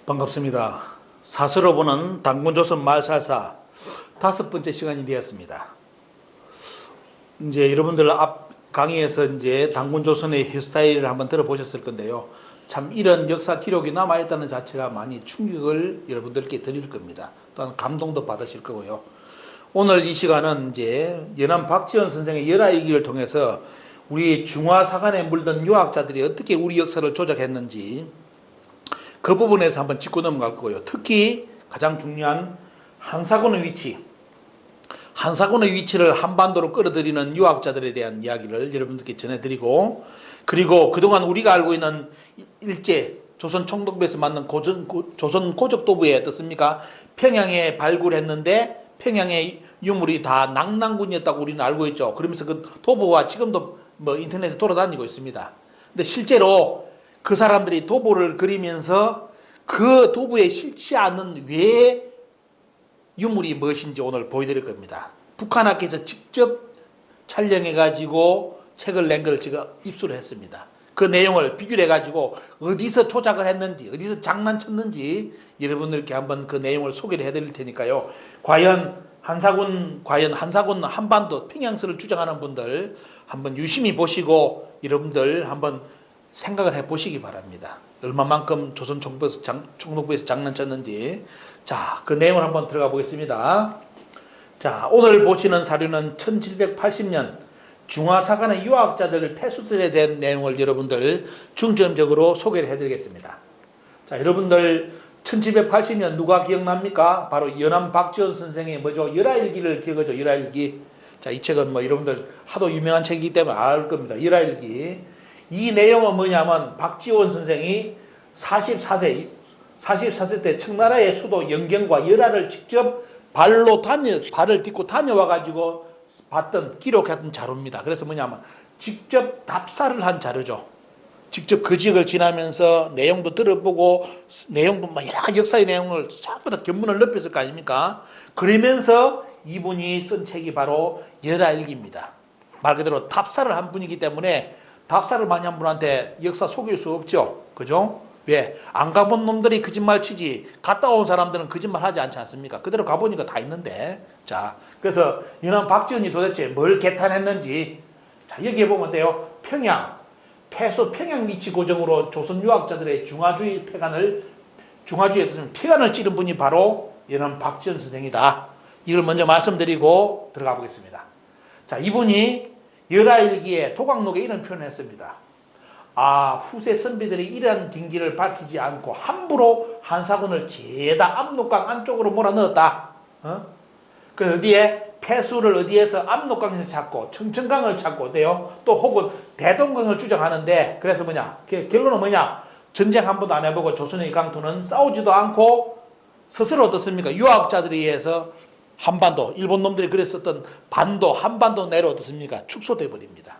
반갑습니다. 사서로 보는 단군조선 말살사 5번째 시간이 되었습니다. 이제 여러분들 앞 강의에서 이제 단군조선의 헤어스타일을 한번 들어보셨을 건데요. 참 이런 역사 기록이 남아있다는 자체가 많이 충격을 여러분들께 드릴 겁니다. 또한 감동도 받으실 거고요. 오늘 이 시간은 이제 연암 박지원 선생의 열하일기를 통해서 우리 중화사관에 물든 유학자들이 어떻게 우리 역사를 조작했는지 그 부분에서 한번 짚고 넘어갈 거고요. 특히 가장 중요한 한사군의 위치를 한반도로 끌어들이는 유학자들에 대한 이야기를 여러분들께 전해드리고, 그리고 그동안 우리가 알고 있는 일제 조선 총독부에서 만든 조선 고적도부에 어떻습니까? 평양에 발굴했는데 평양의 유물이 다 낙랑군이었다고 우리는 알고 있죠. 그러면서 그 도보가 지금도 인터넷에 돌아다니고 있습니다. 근데 실제로 그 사람들이 도보를 그리면서 그 도보에 실지 않는 외의 유물이 무엇인지 오늘 보여드릴 겁니다. 북한학교에서 직접 촬영해가지고 책을 낸 걸 제가 입수를 했습니다. 그 내용을 비교를 해가지고 어디서 조작을 했는지, 어디서 장난쳤는지 여러분들께 한번 그 내용을 소개를 해드릴 테니까요. 과연 한사군 한반도 평양서를 주장하는 분들 한번 유심히 보시고 여러분들 한번 생각을 해보시기 바랍니다. 얼마만큼 조선 총독부에서 장난쳤는지. 자, 그 내용을 한번 들어가 보겠습니다. 자, 오늘 보시는 사료는 1780년 중화사관의 유학자들 폐수설에 대한 내용을 여러분들 중점적으로 소개를 해드리겠습니다. 자, 여러분들 1780년 누가 기억납니까? 바로 연암 박지원 선생의 열하일기를 기억하죠. 열하일기. 자, 이 책은 여러분들 하도 유명한 책이기 때문에 알 겁니다. 열하일기. 이 내용은 뭐냐면 박지원 선생이 44세 때 청나라의 수도 영경과 열하를 직접 발을 딛고 다녀와가지고 봤던, 기록했던 자료입니다. 그래서 뭐냐면 직접 답사를 한 자료죠. 직접 그 지역을 지나면서 내용도 들어보고 내용도 여러 역사의 내용을 전부 다 견문을 넓혔을 거 아닙니까? 그러면서 이분이 쓴 책이 바로 열하일기입니다. 말 그대로 답사를 한 분이기 때문에 답사를 많이 한 분한테 역사 속일 수 없죠. 그죠? 왜? 안 가본 놈들이 거짓말 치지 갔다 온 사람들은 거짓말 하지 않지 않습니까? 그대로 가보니까 다 있는데. 자, 그래서 연암 박지원이 도대체 뭘 개탄했는지, 자, 여기에 보면 돼요. 평양 위치 고정으로 조선 유학자들의 중화주의에 폐간을 찌른 분이 바로 연암 박지원 선생이다. 이걸 먼저 말씀드리고 들어가 보겠습니다. 자, 이분이 열하일기에 도각록에 이런 표현을 했습니다. 후세 선비들이 이러한 징기를 밝히지 않고 함부로 한사군을 죄다 압록강 안쪽으로 몰아넣었다. 그 어디에 폐수를 어디에서 압록강에서 찾고 청천강을 찾고 어때요? 또 혹은 대동강을 주장하는데, 그래서 결론은 뭐냐? 전쟁 한 번도 안 해보고 조선의 강토는 싸우지도 않고 스스로 어떻습니까? 유학자들에 의해서 한반도, 일본 놈들이 그랬었던 한반도 내로 어떻습니까? 축소돼 버립니다.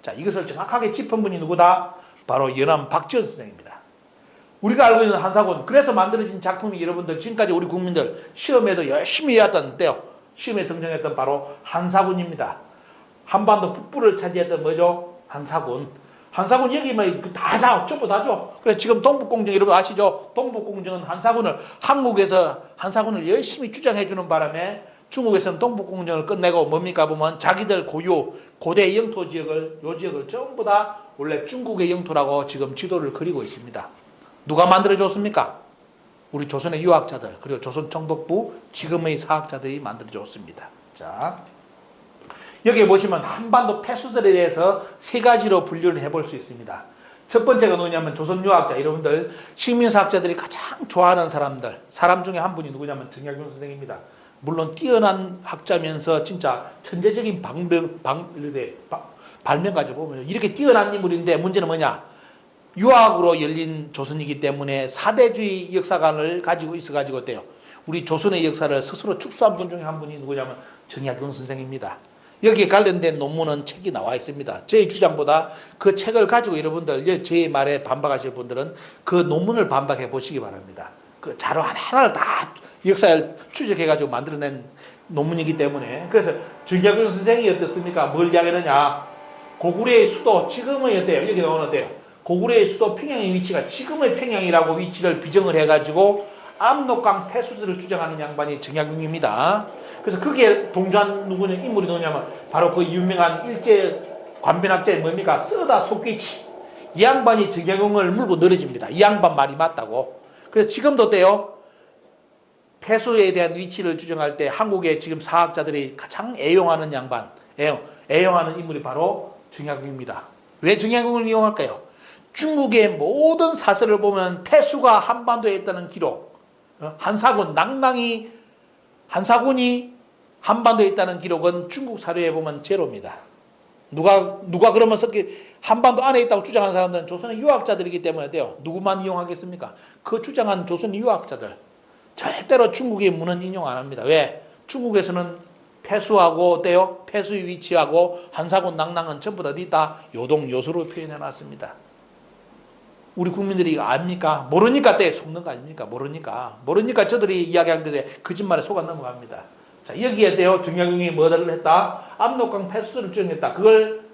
자, 이것을 정확하게 짚은 분이 누구다? 바로 연암 박지원 선생입니다. 우리가 알고 있는 한사군, 그래서 만들어진 작품이 여러분들 지금까지 우리 국민들 시험에도 열심히 해왔던 때요. 시험에 등장했던 바로 한사군입니다. 한반도 북부를 차지했던 한사군. 한사군 여기 전부 다죠. 그래서 지금 동북공정 여러분 아시죠? 동북공정은 한국에서 한사군을 열심히 주장해주는 바람에 중국에서는 동북공정을 끝내고 보면 자기들 고유 고대 영토 지역을, 요 지역을 전부 다 원래 중국의 영토라고 지금 지도를 그리고 있습니다. 누가 만들어줬습니까? 우리 조선의 유학자들, 그리고 조선 총독부 지금의 사학자들이 만들어줬습니다. 자, 여기 보시면 한반도 폐수설에 대해서 세 가지로 분류를 해볼 수 있습니다. 첫 번째가 누구냐면 조선 유학자, 여러분들 식민사학자들이 가장 좋아하는 사람 중에 한 분이 누구냐면 정약용 선생입니다. 물론 뛰어난 학자면서 진짜 천재적인 발명가죠. 보면 이렇게 뛰어난 인물인데 문제는 뭐냐? 유학으로 열린 조선이기 때문에 사대주의 역사관을 가지고 있어가지고 어때요? 우리 조선의 역사를 스스로 축소한 분 중에 한 분이 누구냐면 정약용 선생입니다. 여기에 관련된 논문은 책이 나와 있습니다. 저의 주장보다 그 책을 가지고 여러분들, 제 말에 반박하실 분들은 그 논문을 반박해 보시기 바랍니다. 그 자료 하나하나를 다 역사를 추적해가지고 만들어낸 논문이기 때문에. 그래서 정약용 선생이 어떻습니까? 뭘 이야기하느냐? 고구려의 수도, 지금의 어때요? 여기 나오는 어때요? 고구려의 수도 평양의 위치가 지금의 평양이라고 위치를 비정을 해가지고 압록강 폐수설을 주장하는 양반이 정약용입니다. 그래서 거기에 동조한 누구냐, 인물이 누구냐면 바로 그 유명한 일제 관변학자의 뭡니까? 쓰다 속귀치. 이 양반이 정약용을 물고 늘어집니다. 이 양반 말이 맞다고. 그래서 지금도 때요. 폐수에 대한 위치를 주장할 때 한국의 지금 사학자들이 가장 애용하는 양반, 애용하는 인물이 바로 정약용입니다. 왜 정약용을 이용할까요? 중국의 모든 사설을 보면 폐수가 한반도에 있다는 기록, 한사군, 한사군이 한반도에 있다는 기록은 중국 사료에 보면 제로입니다. 누가 그러면 한반도 안에 있다고 주장하는 사람들은 조선의 유학자들이기 때문에 돼요. 누구만 이용하겠습니까? 그 주장한 조선의 유학자들. 절대로 중국의 문은 인용 안 합니다. 왜? 중국에서는 폐수하고 어때요? 폐수의 위치하고 한사군 낭낭은 전부 다 어디 있다? 요동, 요소로 표현해 놨습니다. 우리 국민들이 이거 압니까? 모르니까 때 속는 거 아닙니까? 모르니까 저들이 이야기한 것에 거짓말에 속아 넘어갑니다. 자, 여기에 대해 정약용이 뭐를 했다? 압록강 폐수를 주장했다. 그걸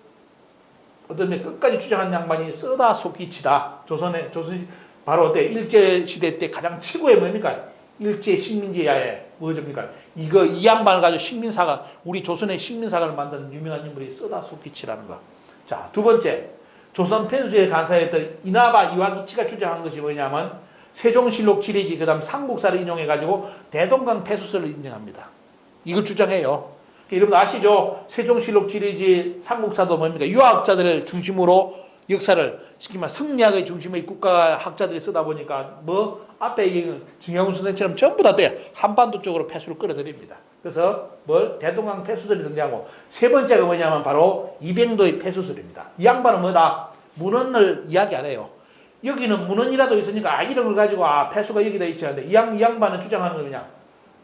어떤 끝까지 주장한 양반이 쓰다 속귀치다. 조선이 바로 어때? 일제시대 때 가장 최고의 뭡니까? 일제 식민지야의 뭐입니까? 이 양반을 가지고 식민사가, 우리 조선의 식민사관을 만든 유명한 인물이 쓰다 속귀치라는 거. 자, 두 번째. 조선 펜수에 간사했던 이나바 이와기치가 주장한 것이 뭐냐면 세종실록 지리지 그 다음 삼국사를 인용해가지고 대동강 폐수설을 인정합니다. 이걸 주장해요. 여러분 아시죠? 세종실록 지리지 삼국사도 뭡니까? 유학자들을 중심으로 역사를 시키면 성리학의 중심의 국가학자들이 쓰다 보니까 앞에 얘기는 정약용 선생처럼 전부 다 돼요. 한반도 쪽으로 폐수를 끌어들입니다. 그래서 대동강 폐수설이 등장하고 세 번째가 뭐냐면 바로 이병도의 폐수설입니다. 이 양반은 뭐다? 문헌을 이야기 안 해요. 여기는 문헌이라도 있으니까 이런 걸 가지고 폐수가 여기다 있지 않는데 이 양반은 주장하는 거 그냥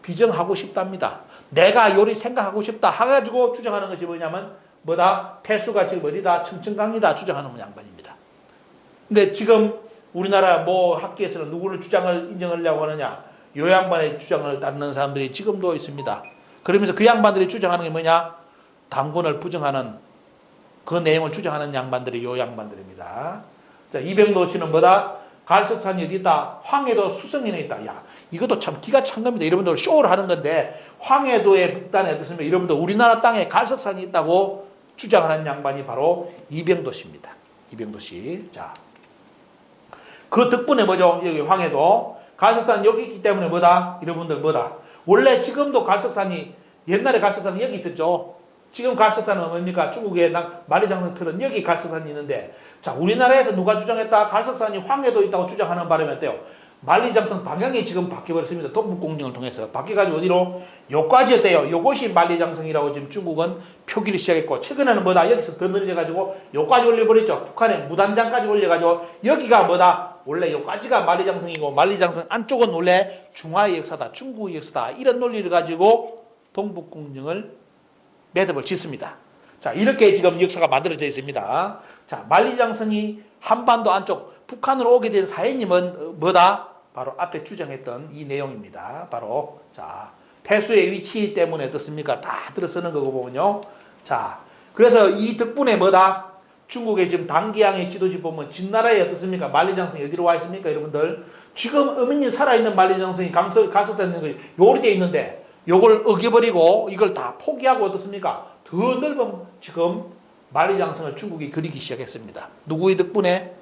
비정하고 싶답니다. 내가 요리 생각하고 싶다 해가지고 주장하는 것이 뭐냐면 폐수가 지금 어디다? 청천강이다 주장하는 양반입니다. 근데 지금 우리나라 학계에서는 누구를 주장을 인정하려고 하느냐? 요 양반의 주장을 따르는 사람들이 지금도 있습니다. 그러면서 그 양반들이 주장하는 게 뭐냐? 당군을 부정하는 그 내용을 주장하는 양반들이 요 양반들입니다. 자, 이병도 씨는 갈석산이 어디 있다? 황해도 수성인에 있다. 야, 이것도 참 기가 찬 겁니다. 여러분들 쇼를 하는 건데 황해도의 북단에 어떻습니까? 여러분들 우리나라 땅에 갈석산이 있다고 주장하는 양반이 바로 이병도 씨입니다. 이병도 씨. 자, 그 덕분에 뭐죠? 여기 황해도 갈석산 여기 있기 때문에 여러분들 원래 지금도 옛날에 갈석산이 여기 있었죠. 지금 갈석산은 뭡니까? 중국의 만리장성 틀은 여기 갈석산이 있는데, 자, 우리나라에서 누가 주장했다? 갈석산이 황해도 있다고 주장하는 바람에 어때요? 만리장성 방향이 지금 바뀌어버렸습니다. 동북공정을 통해서. 바뀌어가지고 어디로? 요까지 어때요? 요것이 만리장성이라고 지금 중국은 표기를 시작했고, 최근에는 여기서 더 늘려가지고 요까지 올려버렸죠. 북한의 무단장까지 올려가지고, 여기가 원래 요까지가 만리장성이고, 만리장성 안쪽은 원래 중화의 역사다, 중국의 역사다. 이런 논리를 가지고 동북공정을 매듭을 짓습니다. 자, 이렇게 지금 역사가 만들어져 있습니다. 자, 만리장성이 한반도 안쪽 북한으로 오게 된 사인님은 바로 앞에 주장했던 이 내용입니다. 바로 폐수의 위치 때문에 어떻습니까? 다 들어서는 거고 보면요. 자, 그래서 이 덕분에 중국의 지금 단기항의 지도지 보면 진나라에 어떻습니까? 만리장성이 어디로 와 있습니까? 여러분들 지금 어머니 살아있는 만리장성이 갈석산에 있는 거 요리되어 있는데 요걸 어겨버리고 이걸 다 포기하고 어떻습니까? 더 넓은 지금 만리장성을 중국이 그리기 시작했습니다. 누구의 덕분에?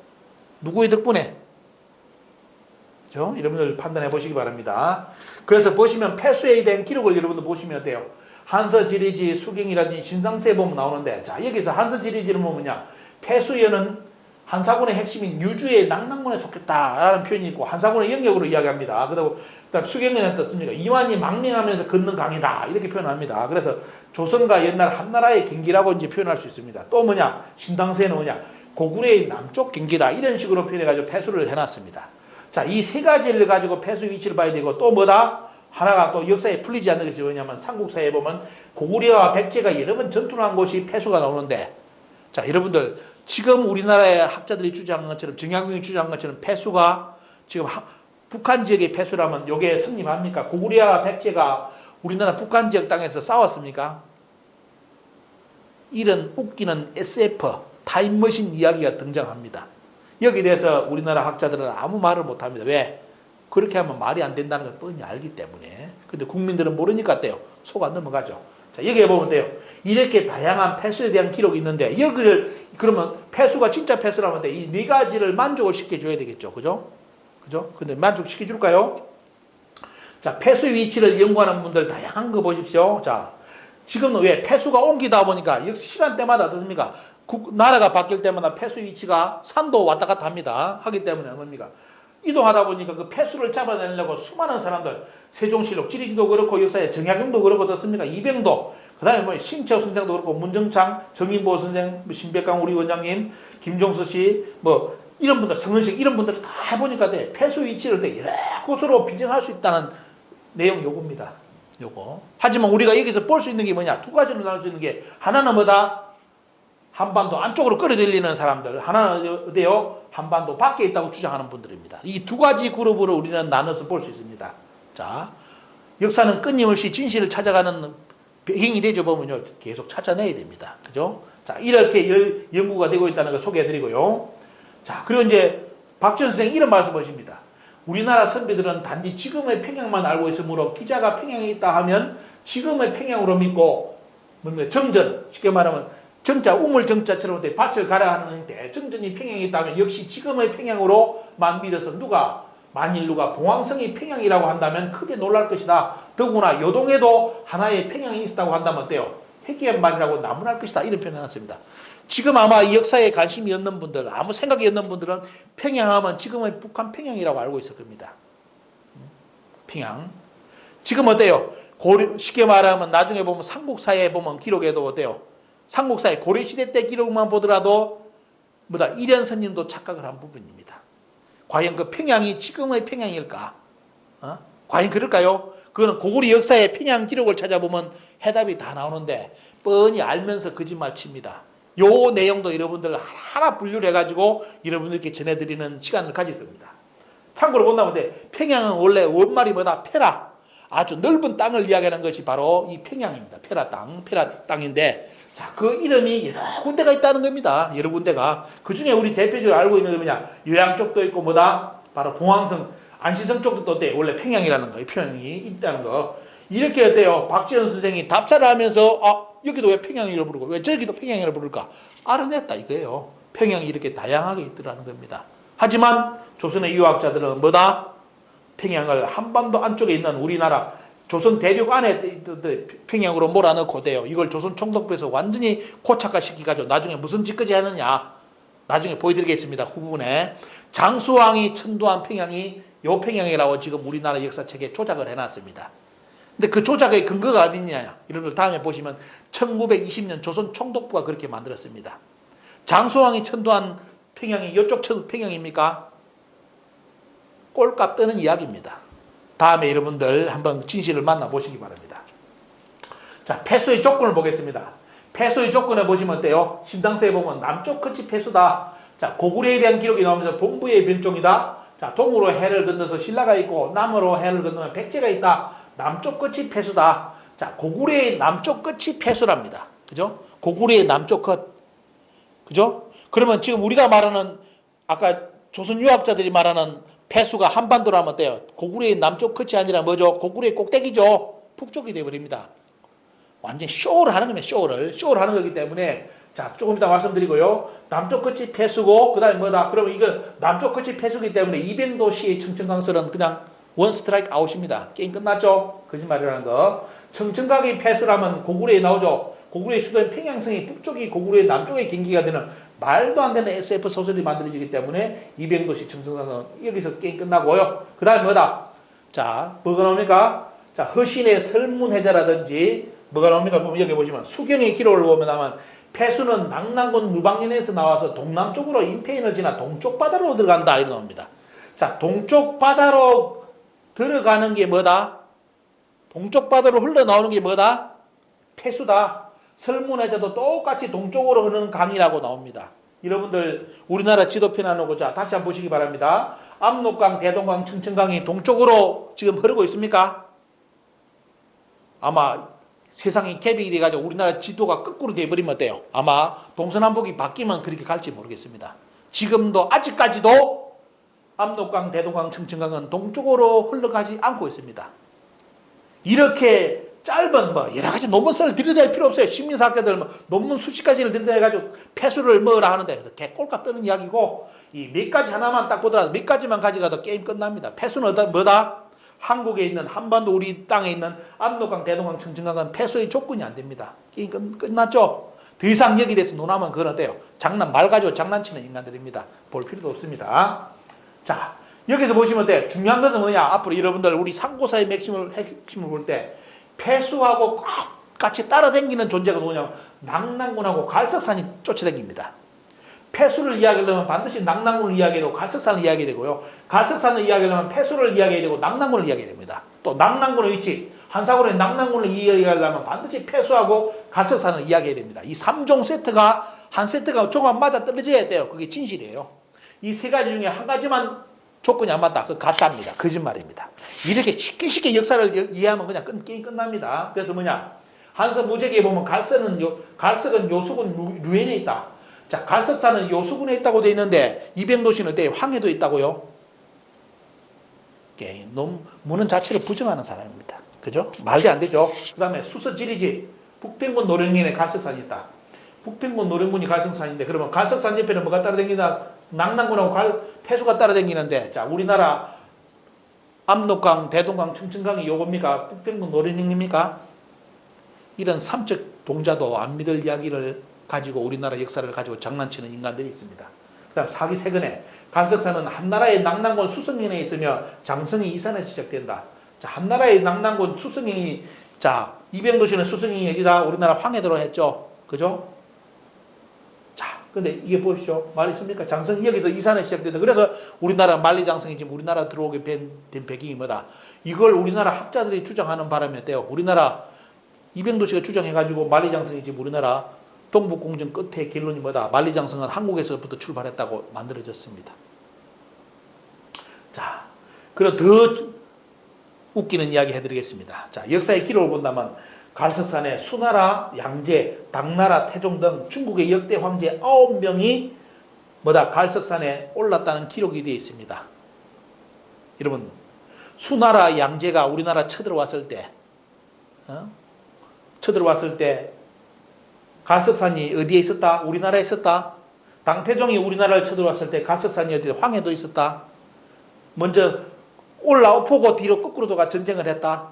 그렇죠? 여러분들 판단해 보시기 바랍니다. 그래서 보시면 폐수에 대한 기록을 여러분들 보시면 어때요? 한서지리지, 수경이라든지 신상세에 보면 나오는데, 자, 여기서 한서지리지를 보면 폐수연은 한사군의 핵심인 유주의 낭낭군에 속했다라는 표현이 있고 한사군의 영역으로 이야기합니다. 그다음 수경에는 어떻습니까? 이완이 망명하면서 걷는 강이다 이렇게 표현합니다. 그래서 조선과 옛날 한나라의 경기라고 이제 표현할 수 있습니다. 또 신당세는 고구려의 남쪽 경기다 이런 식으로 표현해가지고 폐수를 해놨습니다. 자, 이 세 가지를 가지고 폐수 위치를 봐야 되고 또 하나가 또 역사에 풀리지 않는 것이 뭐냐면 삼국사에 보면 고구려와 백제가 여러 번 전투를 한 곳이 폐수가 나오는데, 자, 여러분들 지금 우리나라의 학자들이 주장한 것처럼 정약용이 주장한 것처럼 폐수가 지금 북한 지역의 폐수라면 이게 성립합니까? 고구려와 백제가 우리나라 북한 지역 땅에서 싸웠습니까? 이런 웃기는 SF 타임머신 이야기가 등장합니다. 여기에 대해서 우리나라 학자들은 아무 말을 못합니다. 왜? 그렇게 하면 말이 안 된다는 걸 뻔히 알기 때문에. 근데 국민들은 모르니까 어때요? 속아 넘어가죠. 자, 여기에 보면 돼요. 이렇게 다양한 폐수에 대한 기록이 있는데 여기를 그러면 폐수가 진짜 폐수라면 이 네 가지를 만족을 시켜줘야 되겠죠. 그죠? 그죠? 근데 만족시켜 줄까요? 자, 폐수의 위치를 연구하는 분들 다양한 거 보십시오. 자, 지금은 왜 폐수가 옮기다 보니까 역시 시간대마다 어떻습니까? 나라가 바뀔 때마다 폐수 위치가 산도 왔다 갔다 합니다. 하기 때문에 뭡니까? 이동하다 보니까 그 폐수를 잡아내려고 수많은 사람들, 세종시록, 지리기도 그렇고 역사에 정약용도 그렇고 어떻습니까? 이병도, 그 다음에 뭐 신채호 선생도 그렇고 문정창, 정인보 선생, 신백강 우리 원장님, 김종수 씨, 뭐 이런 분들, 성은식 이런 분들 다 해보니까 폐수 위치를 여러 곳으로 비정할 수 있다는 내용 요겁니다. 요거. 하지만 우리가 여기서 볼 수 있는 게 뭐냐? 두 가지로 나눌 수 있는 게 하나는 뭐다? 한반도 안쪽으로 끌어들이는 사람들. 하나는 어때요? 한반도 밖에 있다고 주장하는 분들입니다. 이 두 가지 그룹으로 우리는 나눠서 볼 수 있습니다. 자, 역사는 끊임없이 진실을 찾아가는 배경이 되죠. 보면요. 계속 찾아내야 됩니다. 그죠? 자, 이렇게 연구가 되고 있다는 걸 소개해 드리고요. 자, 그리고 이제 박지원 선생님 이런 말씀 하십니다. 우리나라 선비들은 단지 지금의 평양만 알고 있으므로 기자가 평양에 있다 하면 지금의 평양으로 믿고 정전, 쉽게 말하면 정자, 우물 정자처럼 밭을 갈아 하는데 정전이 평양에 있다면 역시 지금의 평양으로만 믿어서 만일 누가 봉황성이 평양이라고 한다면 크게 놀랄 것이다. 더구나 요동에도 하나의 평양이 있다고 한다면 어때요? 회귀한 말이라고 나무랄 것이다. 이런 표현을 해놨습니다. 지금 아마 이 역사에 관심이 없는 분들, 아무 생각이 없는 분들은 평양하면 지금의 북한 평양이라고 알고 있을 겁니다. 평양. 지금 어때요? 쉽게 말하면 나중에 보면 삼국사에 보면 기록에도 어때요? 삼국사의 고려시대 때 기록만 보더라도 이련선님도 착각을 한 부분입니다. 과연 그 평양이 지금의 평양일까? 과연 그럴까요? 그거는 고구려 역사의 평양 기록을 찾아보면 해답이 다 나오는데 뻔히 알면서 거짓말 칩니다. 요 내용도 여러분들 하나 분류를 해가지고 여러분들께 전해드리는 시간을 가질 겁니다. 참고로 본다면 평양은 원래 원말이 뭐다? 페라. 아주 넓은 땅을 이야기하는 것이 바로 이 평양입니다. 페라 땅인데 자, 그 이름이 여러 군데가 있다는 겁니다. 여러 군데가. 그 중에 우리 대표적으로 알고 있는 게 뭐냐? 요양 쪽도 있고 뭐다? 바로 봉황성, 안시성 쪽도 또 원래 평양이라는 거, 표현이 있다는 거. 이렇게 어때요? 박지원 선생이 답사를 하면서 여기도 왜 평양이라고 부르고 왜 저기도 평양이라고 부를까? 알아냈다 이거예요. 평양이 이렇게 다양하게 있더라는 겁니다. 하지만 조선의 유학자들은 뭐다? 평양을 한반도 안쪽에 있는 우리나라 조선 대륙 안에 평양으로 몰아넣고 돼요. 이걸 조선 총독부에서 완전히 고착화시켜가지고 나중에 무슨 짓까지 하느냐. 나중에 보여드리겠습니다. 후분에. 장수왕이 천도한 평양이 요 평양이라고 지금 우리나라 역사책에 조작을 해놨습니다. 근데 그 조작의 근거가 어디냐. 이런 걸 다음에 보시면 1920년 조선 총독부가 그렇게 만들었습니다. 장수왕이 천도한 평양이 이쪽 평양입니까? 꼴값 뜨는 이야기입니다. 다음에 여러분들 한번 진실을 만나보시기 바랍니다. 자, 폐수의 조건을 보겠습니다. 폐수의 조건을 보시면 어때요? 신당서에 보면 남쪽 끝이 폐수다. 자, 고구려에 대한 기록이 나오면서 본부의 변종이다. 자, 동으로 해를 건너서 신라가 있고 남으로 해를 건너면 백제가 있다. 남쪽 끝이 폐수다. 자, 고구려의 남쪽 끝이 폐수랍니다. 그죠? 고구려의 남쪽 끝. 그죠? 그러면 지금 우리가 말하는 아까 조선 유학자들이 말하는 폐수가 한반도라면 어때요? 고구려의 남쪽 끝이 아니라 뭐죠? 고구려의 꼭대기죠. 북쪽이 되어버립니다. 완전 쇼를 하는 겁니다. 쇼를 하는 거기 때문에 자, 조금 이따 말씀드리고요. 남쪽 끝이 폐수고 그 다음에 뭐다? 그러면 이거 남쪽 끝이 폐수기 때문에 이병도시의 청천강설은 그냥 원 스트라이크 아웃입니다. 게임 끝났죠? 거짓말이라는 거. 청천강이 폐수라면 고구려에 나오죠. 고구려의 수도인 평양성이 북쪽이 고구려의 남쪽의 경기가 되는 말도 안 되는 SF 소설이 만들어지기 때문에 이병도시 청천강은 여기서 게임 끝나고요. 그 다음에 뭐다? 자, 뭐가 나옵니까? 자, 허신의 설문해자라든지 뭐가 나옵니까? 보면 여기 보시면 수경의 기록을 보면 아마 폐수는 낙랑군 무방년에서 나와서 동남쪽으로 인페인을 지나 동쪽 바다로 들어간다. 이렇게 나옵니다. 자, 동쪽 바다로 들어가는 게 뭐다? 동쪽 바다로 흘러나오는 게 뭐다? 폐수다. 설문해자도 똑같이 동쪽으로 흐르는 강이라고 나옵니다. 여러분들 우리나라 지도편 안놓고 자 다시 한번 보시기 바랍니다. 압록강, 대동강, 청천강이 동쪽으로 지금 흐르고 있습니까? 아마 세상이 갭이 돼가지고 우리나라 지도가 거꾸로 돼버리면 어때요? 아마 동서남북이 바뀌면 그렇게 갈지 모르겠습니다. 지금도 아직까지도 압록강, 대동강, 청천강은 동쪽으로 흘러가지 않고 있습니다. 이렇게 짧은 여러 가지 논문서를 들여댈 필요 없어요. 식민사학자들 논문 수십 가지를 들여대가지고 폐수를 먹으라 하는데 개꼴값 뜨는 이야기고, 이 몇 가지 하나만 딱 보더라도 몇 가지만 가져가도 게임 끝납니다. 폐수는 뭐다? 한국에 있는 한반도 우리 땅에 있는 압록강, 대동강, 청천강은 폐수의 조건이 안 됩니다. 게임 끝났죠? 더 이상 여기 대해서 논하면 그건 어때요? 말 가지고 장난치는 인간들입니다. 볼 필요도 없습니다. 자, 여기서 보시면 어때요? 중요한 것은 뭐냐? 앞으로 여러분들 우리 상고사의 핵심을 볼 때 폐수하고 같이 따라다니는 존재가 누구냐? 낙랑군하고 갈석산이 쫓아다닙니다. 폐수를 이야기하려면 반드시 낙랑군을 이야기해야 되고 갈석산을 이야기해야 되고요. 갈석산을 이야기하려면 폐수를 이야기해야 되고 낙랑군을 이야기해야 됩니다. 또 낙랑군의 위치, 한사고의 낙랑군을 이야기하려면 반드시 폐수하고 갈석산을 이야기해야 됩니다. 이 3종 세트가 한 세트가 조금 맞아 떨어져야 돼요. 그게 진실이에요. 이 세 가지 중에 한 가지만 조건이 안 맞다. 그 가짜입니다. 거짓말입니다. 이렇게 쉽게 역사를 이해하면 그냥 게임 끝납니다. 그래서 뭐냐? 한서 무제기에 보면 갈석은 요수군 류엔에 있다. 자, 갈석산은 요수군에 있다고 되어 있는데 이병도시는 어때요? 황해도 있다고요? 문헌 자체를 부정하는 사람입니다. 그죠? 말도 안 되죠? 그 다음에 수서지리지, 북평군 노령군에 갈석산이 있다. 북평군 노령군이 갈석산인데 그러면 갈석산 옆에는 뭐가 따라다니나? 낙랑군하고 폐수가 따라다니는데, 자, 우리나라 압록강, 대동강, 청천강이 요겁니까? 북평군 노령입니까? 이런 삼적 동자도 안 믿을 이야기를 가지고 우리나라 역사를 가지고 장난치는 인간들이 있습니다. 그 다음 사기세근에 갈석산은 한나라의 낙랑군 수성인에 있으며 장성이 이산에서 시작된다. 자, 한나라의 낙랑군 수성인이, 자, 이병도시는 수성인이 여기다 우리나라 황해도로 했죠. 그죠? 자, 근데 이게 보십시오. 말이 있습니까? 장성이 여기서 이산에 시작된다. 그래서 우리나라 만리장성이 지금 우리나라 들어오게 된 배경이 뭐다? 이걸 우리나라 학자들이 주장하는 바람에 어때요? 우리나라 이병도시가 주장해가지고 만리장성이 지금 우리나라 동북공정 끝에 결론이 뭐다? 만리장성은 한국에서부터 출발했다고 만들어졌습니다. 자, 그리고 더 웃기는 이야기 해드리겠습니다. 자, 역사의 기록을 본다면 갈석산에 수나라, 양제, 당나라, 태종 등 중국의 역대 황제 9명이 뭐다? 갈석산에 올랐다는 기록이 되어 있습니다. 여러분, 수나라, 양제가 우리나라 쳐들어왔을 때 갈석산이 어디에 있었다? 우리나라에 있었다? 당태종이 우리나라를 쳐들어왔을 때 갈석산이 어디? 황해도 있었다? 먼저 올라오고 뒤로 거꾸로 돌아 전쟁을 했다?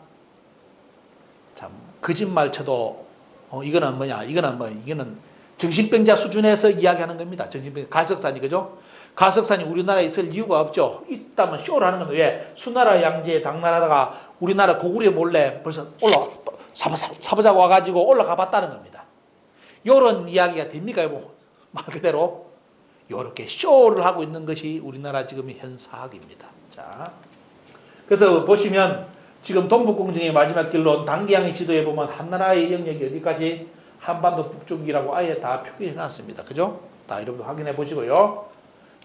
참, 거짓말 쳐도, 이거는 뭐냐? 이거는 정신병자 수준에서 이야기하는 겁니다. 갈석산이, 그죠? 갈석산이 우리나라에 있을 이유가 없죠. 있다면 쇼를 하는 겁니다. 왜? 수나라, 양제, 당나라다가 우리나라 고구려 몰래 벌써 사부자고 와가지고 올라가 봤다는 겁니다. 요런 이야기가 됩니까? 말 그대로 요렇게 쇼를 하고 있는 것이 우리나라 지금 현사학입니다. 자, 그래서 보시면 지금 동북공정의 마지막 결론 단기항의 지도에 보면 한나라의 영역이 어디까지? 한반도 북쪽이라고 아예 다 표기해 놨습니다. 그죠? 다 여러분도 확인해 보시고요.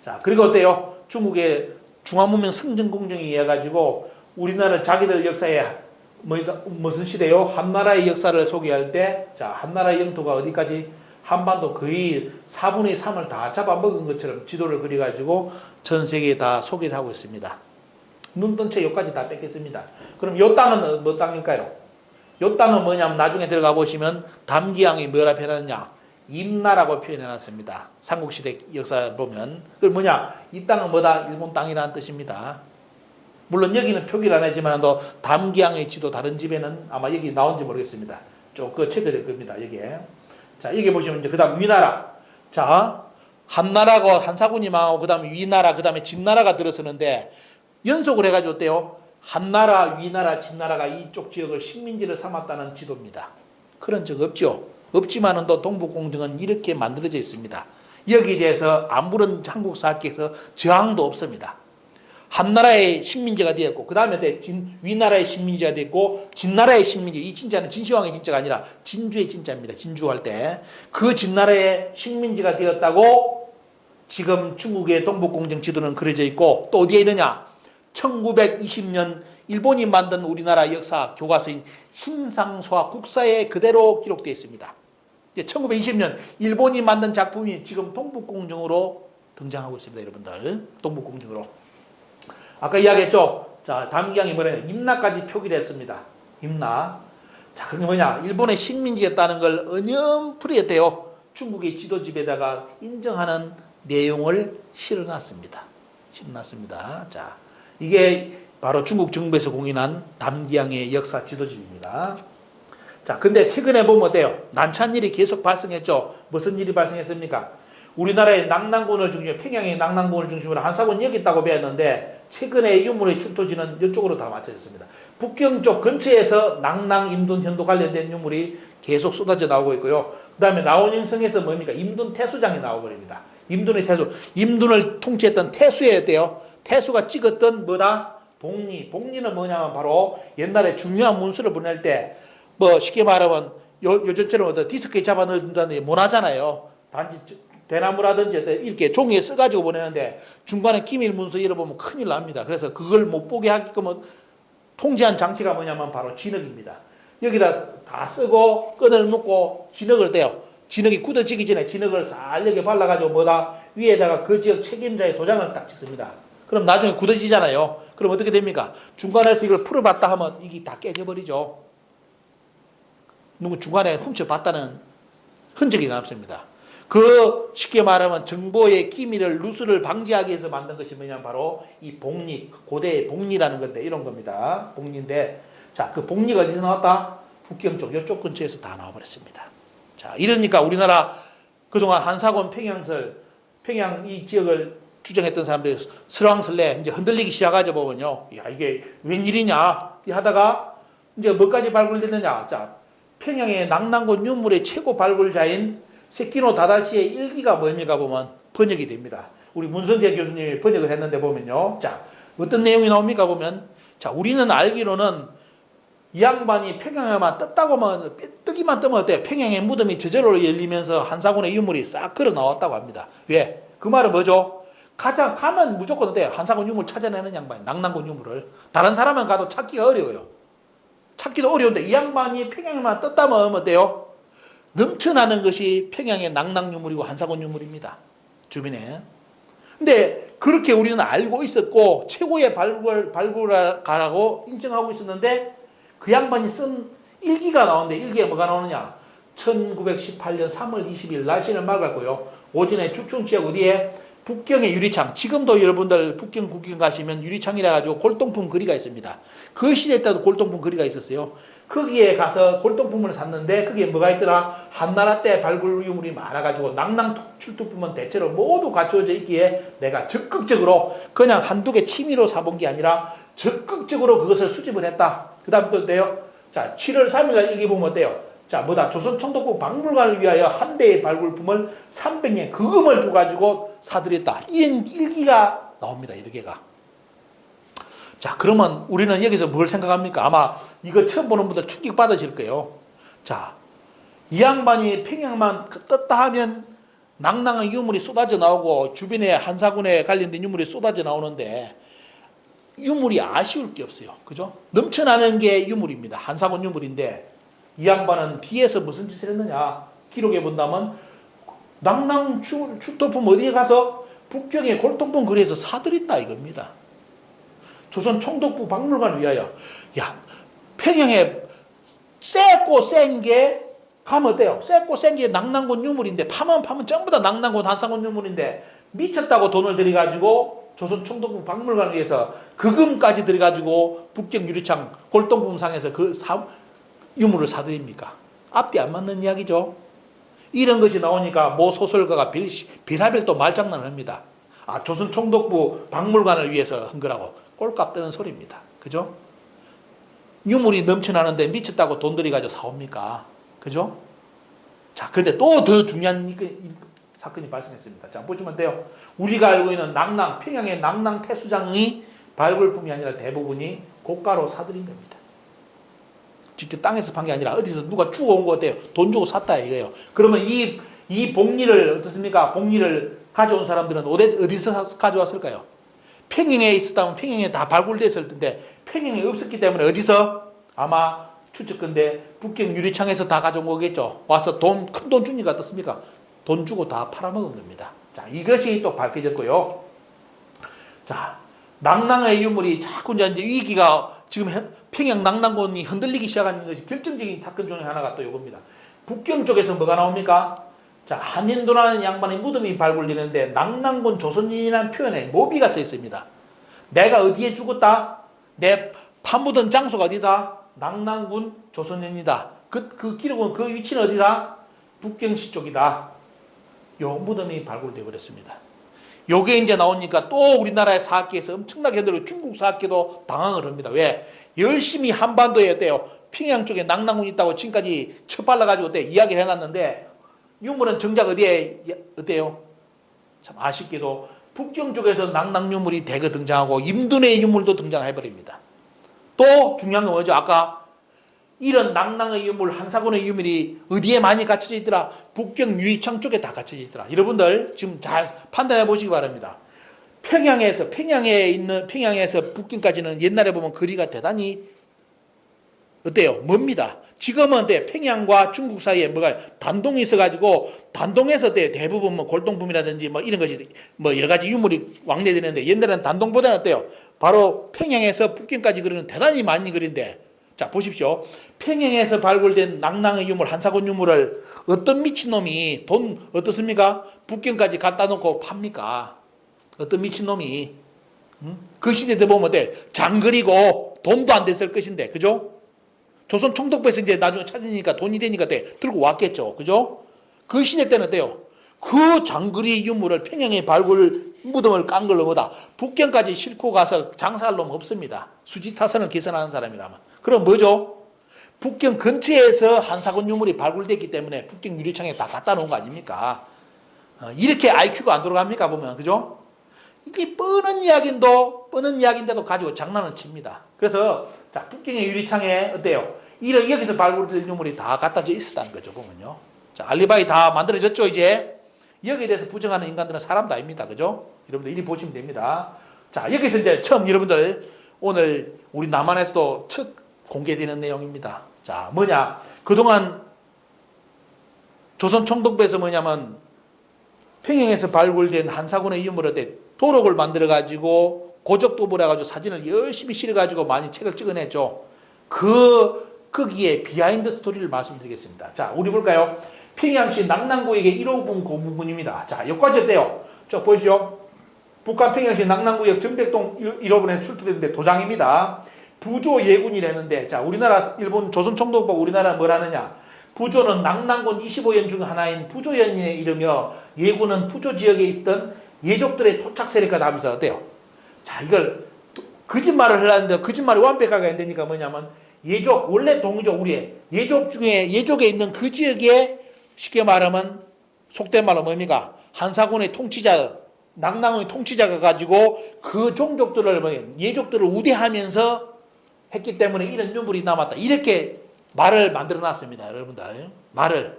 자, 그리고 어때요? 중국의 중화문명 성전공정에 의해 가지고 우리나라 자기들 역사에 무슨 시대요? 한나라의 역사를 소개할 때, 자, 한나라의 영토가 어디까지? 한반도 거의 4분의 3을 다 잡아먹은 것처럼 지도를 그려가지고 전 세계에 다 소개를 하고 있습니다. 눈뜬 채 여기까지 다 뺏겼습니다. 그럼 요 땅은 뭐 땅일까요? 요 땅은 뭐냐면 나중에 들어가 보시면 담기항이 뭐라 표현하느냐? 임나라고 표현해 놨습니다. 삼국시대 역사 보면. 그럼 뭐냐? 이 땅은 뭐다? 일본 땅이라는 뜻입니다. 물론 여기는 표기를 안 하지만 담기항의 지도 다른 집에는 아마 여기 나온지 모르겠습니다. 그거 체크될 겁니다. 여기에. 자, 여기 보시면 이제 그 다음 위나라. 자, 한나라고 한사군이 망하고 그 다음에 위나라, 그 다음에 진나라가 들어서는데 연속을 해가지고 어때요? 한나라, 위나라, 진나라가 이쪽 지역을 식민지를 삼았다는 지도입니다. 그런 적 없죠. 없지만은 또 동북공정은 이렇게 만들어져 있습니다. 여기에 대해서 아무런 한국사학계에서 저항도 없습니다. 한나라의 식민지가 되었고 그 다음에 위나라의 식민지가 됐고 진나라의 식민지, 이 진짜는 진시황의 진짜가 아니라 진주의 진짜입니다. 진주할 때 그 진나라의 식민지가 되었다고 지금 중국의 동북공정 지도는 그려져 있고 또 어디에 있느냐? 1920년 일본이 만든 우리나라 역사 교과서인 심상소와 국사에 그대로 기록되어 있습니다. 1920년 일본이 만든 작품이 지금 동북공정으로 등장하고 있습니다. 여러분들 동북공증으로. 아까 이야기했죠. 자, 담기양이 뭐냐면 임나까지 표기를 했습니다. 임나. 자, 그게 뭐냐? 일본의 식민지였다는 걸 어렴풋이 했대요. 중국의 지도집에다가 인정하는 내용을 실어놨습니다. 자, 이게 바로 중국 정부에서 공인한 담기양의 역사 지도집입니다. 자, 근데 최근에 보면 어때요? 난처한 일이 계속 발생했죠. 무슨 일이 발생했습니까? 우리나라의 낙랑군을 중심으로, 평양의 낙랑군을 중심으로 한사군이 여기 있다고 배웠는데, 최근에 유물의 출토지는 이쪽으로 다 맞춰졌습니다. 북경 쪽 근처에서 낙랑, 임둔, 현도 관련된 유물이 계속 쏟아져 나오고 있고요. 그 다음에 나원인성에서 뭡니까? 임둔 태수장이 나와버립니다. 임둔의 태수. 임둔을 통치했던 태수였대요. 태수가 찍었던 뭐다? 복리. 복리는 뭐냐면 바로 옛날에 중요한 문서를 보낼 때, 뭐 쉽게 말하면 요즘처럼 어떤 디스크에 잡아 넣는다는 게 못하잖아요. 단지 대나무라든지 이렇게 종이에 써가지고 보내는데 중간에 기밀 문서 열어보면 큰일 납니다. 그래서 그걸 못 보게 하게끔 통제한 장치가 뭐냐면 바로 진흙입니다. 여기다 다 쓰고 끈을 묶고 진흙을 떼요. 진흙이 굳어지기 전에 진흙을 살려게 발라가지고 뭐다 위에다가 그 지역 책임자의 도장을 딱 찍습니다. 그럼 나중에 굳어지잖아요. 그럼 어떻게 됩니까? 중간에서 이걸 풀어봤다 하면 이게 다 깨져버리죠. 누구 중간에 훔쳐봤다는 흔적이 남습니다. 그 쉽게 말하면 정보의 기밀을 누수를 방지하기 위해서 만든 것이 뭐냐면 바로 이 복리, 고대의 복리라는 건데 이런 겁니다. 복리인데 자, 그 복리가 어디서 나왔다? 북경 쪽, 이쪽 근처에서 다 나와버렸습니다. 자, 이러니까 우리나라 그동안 한사권 평양설, 평양 이 지역을 주장했던 사람들이 설왕설래 이제 흔들리기 시작하죠. 보면요. 야, 이게 웬일이냐? 하다가 이제 뭐까지 발굴됐느냐? 자, 평양의 낙랑군 유물의 최고 발굴자인 세키노 다다시의 일기가 뭡니까 보면 번역이 됩니다. 우리 문성재 교수님이 번역을 했는데 보면요. 자, 어떤 내용이 나옵니까 보면 자, 우리는 알기로는 이 양반이 평양에만 떴다고만 뜨기만 뜨면 어때요? 평양의 무덤이 저절로 열리면서 한사군의 유물이 싹 걸어 나왔다고 합니다. 왜? 그 말은 뭐죠? 가장 가면 무조건 어때요? 한사군 유물 찾아내는 양반이 낙랑군 유물을 다른 사람은 가도 찾기가 어려워요. 찾기도 어려운데 이 양반이 평양에만 떴다면 어때요? 넘쳐나는 것이 평양의 낙랑 유물이고 한사군 유물입니다. 주변에. 근데 그렇게 우리는 알고 있었고 최고의 발굴가라고 인정하고 있었는데 그 양반이 쓴 일기가 나오는데 일기에 뭐가 나오느냐? 1918년 3월 20일 날씨는 맑았고요. 오전에 축충지역 어디에? 북경의 유리창. 지금도 여러분들 북경 구경 가시면 유리창이라 가지고 골동품 거리가 있습니다. 그 시대 때도 골동품 거리가 있었어요. 거기에 가서 골동품을 샀는데 거기에 뭐가 있더라? 한나라 때 발굴 유물이 많아가지고 낙랑 출토품은 대체로 모두 갖추어져 있기에 내가 적극적으로 그냥 한두 개 취미로 사본 게 아니라 적극적으로 그것을 수집을 했다. 그 다음 또 어때요? 자, 7월 3일날 일기 보면 어때요? 자, 뭐다? 조선총독부 박물관을 위하여 한 대의 발굴품을 300년 거금을 줘가지고 사들였다. 이런 일기가 나옵니다. 이렇게가. 자, 그러면 우리는 여기서 뭘 생각합니까? 아마 이거 처음 보는 분들 충격 받으실 거예요. 자, 이 양반이 평양만 떴다 하면 낭낭한 유물이 쏟아져 나오고 주변에 한사군에 관련된 유물이 쏟아져 나오는데 유물이 아쉬울 게 없어요. 그죠? 넘쳐나는 게 유물입니다. 한사군 유물인데 이 양반은 뒤에서 무슨 짓을 했느냐? 기록해 본다면 낙랑 출토품 어디에 가서 북경의 골동품 거리에서 사들였다 이겁니다. 조선 총독부 박물관을 위하여. 야, 평양에 쎄고 센 게 가면 어때요? 쎄고 센 게 낙랑군 유물인데 파면 전부 다 낙랑군 한사군 유물인데 미쳤다고 돈을 들여가지고 조선 총독부 박물관을 위해서 거금까지 들여가지고 북경 유리창 골동품 상에서 그 유물을 사들입니까? 앞뒤 안 맞는 이야기죠. 이런 것이 나오니까 모 소설가가 별하별 또 말장난을 합니다. 아, 조선 총독부 박물관을 위해서 한 거라고 꼴값 뜨는 소리입니다. 그죠? 유물이 넘쳐나는데 미쳤다고 돈 들여가지고 사옵니까? 그죠? 자, 근데 또 더 중요한 사건이 발생했습니다. 자, 보시면 돼요. 우리가 알고 있는 낙랑, 평양의 낙랑 태수장의 발굴품이 아니라 대부분이 고가로 사들인 겁니다. 직접 땅에서 판 게 아니라 어디서 누가 주워온 거 어때요? 돈 주고 샀다 이거예요. 그러면 이 복리를 어떻습니까? 복리를 가져온 사람들은 어디서 가져왔을까요? 평양에 있었다면 평양에 다 발굴됐을 텐데 평양에 없었기 때문에 어디서? 아마 추측건데 북경 유리창에서 다 가져온 거겠죠. 와서 큰 돈 주니까 어떻습니까? 돈 주고 다 팔아먹은 겁니다. 자, 이것이 또 밝혀졌고요. 자, 낙랑의 유물이 자꾸 이제 위기가 지금 평양 낙랑군이 흔들리기 시작하는 것이 결정적인 사건 중에 하나가 또 이겁니다. 북경 쪽에서 뭐가 나옵니까? 자, 한인도라는 양반의 무덤이 발굴되는데 낙랑군 조선인이라는 표현에 모비가 써 있습니다. 내가 어디에 죽었다? 내 파묻은 장소가 어디다? 낙랑군 조선인이다. 그 기록은 그 위치는 어디다? 북경시 쪽이다. 요 무덤이 발굴되어 버렸습니다. 요게 이제 나오니까 또 우리나라의 사학계에서 엄청나게 흔들고 중국 사학계도 당황을 합니다. 왜? 열심히 한반도에 어때요? 평양 쪽에 낙랑군이 있다고 지금까지 첩발라가지고 어때? 이야기를 해놨는데 유물은 정작 어디에 어때요? 참 아쉽게도 북경 쪽에서 낙랑 유물이 대거 등장하고 임둔의 유물도 등장해버립니다. 또 중요한 건 뭐죠? 아까 이런 낙랑의 유물, 한사군의 유물이 어디에 많이 갖춰져 있더라? 북경 유리창 쪽에 다 갖춰져 있더라. 여러분들 지금 잘 판단해 보시기 바랍니다. 평양에서 북경까지는 옛날에 보면 거리가 대단히 어때요? 멉니다. 지금은 평양과 중국 사이에 뭐가 단동이 있어가지고 단동에서 대부분 뭐 골동품이라든지 뭐 이런 것이 뭐 여러 가지 유물이 왕래되는데 옛날에는 단동보다는 어때요? 바로 평양에서 북경까지 거리는 대단히 많이 거리인데 자 보십시오. 평양에서 발굴된 낙랑의 유물, 한사군 유물을 어떤 미친놈이 돈 어떻습니까? 북경까지 갖다 놓고 팝니까? 어떤 미친놈이 그 시대 때 보면 장거리고 돈도 안 됐을 것인데 그죠? 조선 총독부에서 이제 나중에 찾으니까 돈이 되니까 들고 왔겠죠. 그죠? 그 시대 때는 어때요? 그 장거리 유물을 평양에 발굴 무덤을 깐 걸로 보다 북경까지 싣고 가서 장사할 놈 없습니다. 수지타선을 계산하는 사람이라면. 그럼 뭐죠? 북경 근처에서 한사군 유물이 발굴됐기 때문에 북경 유리창에 다 갖다 놓은 거 아닙니까? 이렇게 IQ가 안 돌아갑니까 보면. 그죠? 이게 뻔한 이야기인데도 가지고 장난을 칩니다. 그래서 자, 북경의 유리창에 어때요? 여기서 발굴된 유물이 다 갖다져 있었다는 거죠, 보면요. 자, 알리바이 다 만들어졌죠, 이제? 여기에 대해서 부정하는 인간들은 사람도 아닙니다. 그죠? 여러분들 이리 보시면 됩니다. 자, 여기서 이제 처음 여러분들 오늘 우리 남한에서도 첫 공개되는 내용입니다. 자, 뭐냐? 그동안 조선 총독부에서 뭐냐면 평양에서 발굴된 한사군의 유물을 도록을 만들어가지고 고적도보를 해가지고 사진을 열심히 실어가지고 많이 책을 찍어냈죠. 거기에 비하인드 스토리를 말씀드리겠습니다. 자, 우리 볼까요? 평양시 낙랑구역의 1호분 고문입니다. 자, 여기까지 어때요? 쭉 보시죠. 북한 평양시 낙랑구역 정백동 1호분에 출토됐는데 도장입니다. 부조 예군이라는데, 자, 우리나라, 일본 조선 총독부 우리나라 뭐라느냐? 부조는 낙랑군 25연 중 하나인 부조연에 이르며 예군은 부조 지역에 있던 예족들의 토착 세력과 하면서 어때요? 자, 이걸 거짓말을 하려는데 거짓말이 완벽하게 안 되니까 뭐냐면 예족, 원래 동족 우리의 예족 중에 예족에 있는 그 지역에 쉽게 말하면 속된 말로 뭡니까? 한사군의 통치자, 낙랑의 통치자가 가지고 그 종족들을 예족들을 우대하면서 했기 때문에 이런 유물이 남았다. 이렇게 말을 만들어 놨습니다. 여러분들. 말을.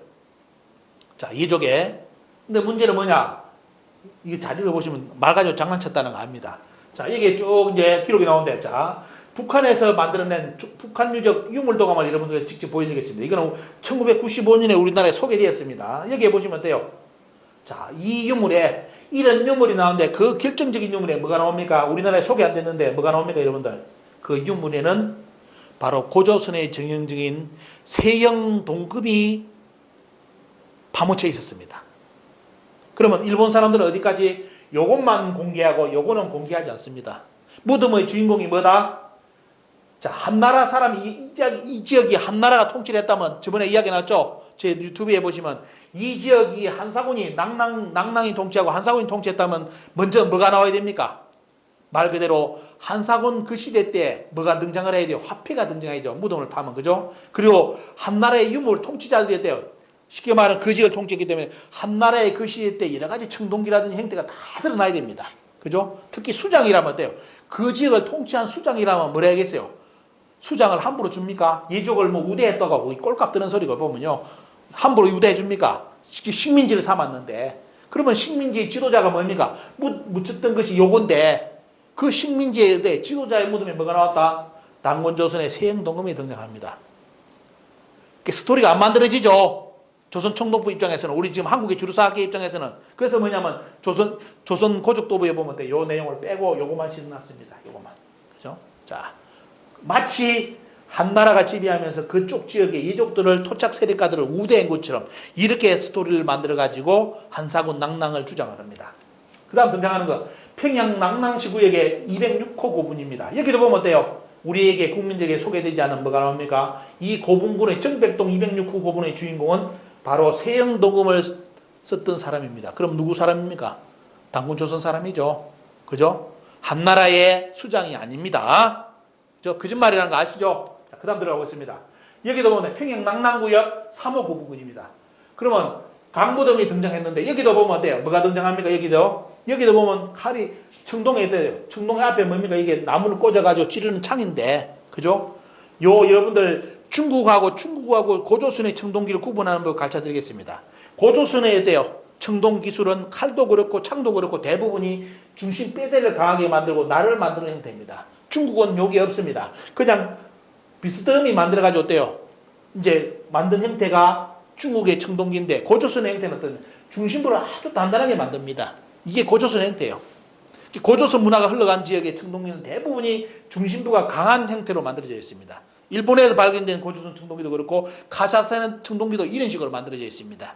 자, 예족에. 근데 문제는 뭐냐? 이게 잘 읽어보시면 말 가지고 장난쳤다는 거 압니다. 자, 여기에 쭉 이제 기록이 나오는데, 자, 북한에서 만들어낸 북한 유적 유물도감을 여러분들 직접 보여드리겠습니다. 이거는 1995년에 우리나라에 소개되었습니다. 여기에 보시면 돼요. 자, 이 유물에, 이런 유물이 나오는데 그 결정적인 유물에 뭐가 나옵니까? 우리나라에 소개 안 됐는데 뭐가 나옵니까, 여러분들? 그 유물에는 바로 고조선의 정형적인 세형 동급이 파묻혀 있었습니다. 그러면 일본 사람들은 어디까지 요것만 공개하고 요거는 공개하지 않습니다. 무덤의 주인공이 뭐다? 자, 한나라 사람이 이 지역이 한나라가 통치를 했다면 저번에 이야기 나왔죠? 제 유튜브에 보시면 이 지역이 한사군이 낙랑이 통치하고 한사군이 통치했다면 먼저 뭐가 나와야 됩니까? 말 그대로 한사군 그 시대 때 뭐가 등장을 해야 돼요? 화폐가 등장해야죠. 무덤을 파면. 그죠? 그리고 한나라의 유물 통치자들이 어때요? 쉽게 말하면 그 지역을 통치했기 때문에 한나라의 그 시대 때 여러 가지 청동기라든지 행태가 다 드러나야 됩니다. 그죠? 특히 수장이라면 어때요? 그 지역을 통치한 수장이라면 뭐라 해야겠어요? 수장을 함부로 줍니까? 예족을 뭐 우대했다고 꼴값 드는 소리가 보면요. 함부로 우대해 줍니까? 식민지를 삼았는데. 그러면 식민지의 지도자가 뭡니까? 묻혔던 것이 요건데 그 식민지의 지도자의 무덤에 뭐가 나왔다? 단곤조선의 세형동금이 등장합니다. 스토리가 안 만들어지죠? 조선 청동부 입장에서는, 우리 지금 한국의 주루사학계 입장에서는, 그래서 뭐냐면 조선 고족도부에 보면 요 내용을 빼고 요거만 실어놨습니다. 요거만. 그죠? 자, 마치 한나라가 지배하면서 그쪽 지역의 이족들을, 토착 세력가들을 우대한 것처럼 이렇게 스토리를 만들어 가지고 한사군 낭낭을 주장을 합니다. 그 다음 등장하는 거, 평양 낭낭시 구역의 206호 고분입니다. 여기도 보면 어때요? 우리에게 국민들에게 소개되지 않은 뭐가 나옵니까? 이 고분군의, 정백동 206호 고분의 주인공은 바로 세영동금을 썼던 사람입니다. 그럼 누구 사람입니까? 당군조선 사람이죠. 그죠? 한나라의 수장이 아닙니다. 저 거짓말이라는 거 아시죠? 자, 그 다음 들어가보겠습니다. 여기도 보면 평양 낭낭구역 3호 고분군입니다. 그러면 강무덤이 등장했는데 여기도 보면 어때요? 뭐가 등장합니까? 여기도 보면 칼이 청동에 있대요. 청동의 앞에 뭡니까? 이게 나무를 꽂아가지고 찌르는 창인데, 그죠? 여러분들 중국하고 고조선의 청동기를 구분하는 법을 가르쳐 드리겠습니다. 고조선에 있대요. 청동 기술은 칼도 그렇고 창도 그렇고 대부분이 중심 뼈대를 강하게 만들고 날을 만드는 형태입니다. 중국은 요게 없습니다. 그냥 비스듬히 만들어가지고 어때요? 이제 만든 형태가 중국의 청동기인데, 고조선의 형태는 어떤 중심부를 아주 단단하게 만듭니다. 이게 고조선의 형태예요. 고조선 문화가 흘러간 지역의 청동기는 대부분이 중심부가 강한 형태로 만들어져 있습니다. 일본에서 발견된 고조선 청동기도 그렇고 카자흐스탄 청동기도 이런 식으로 만들어져 있습니다.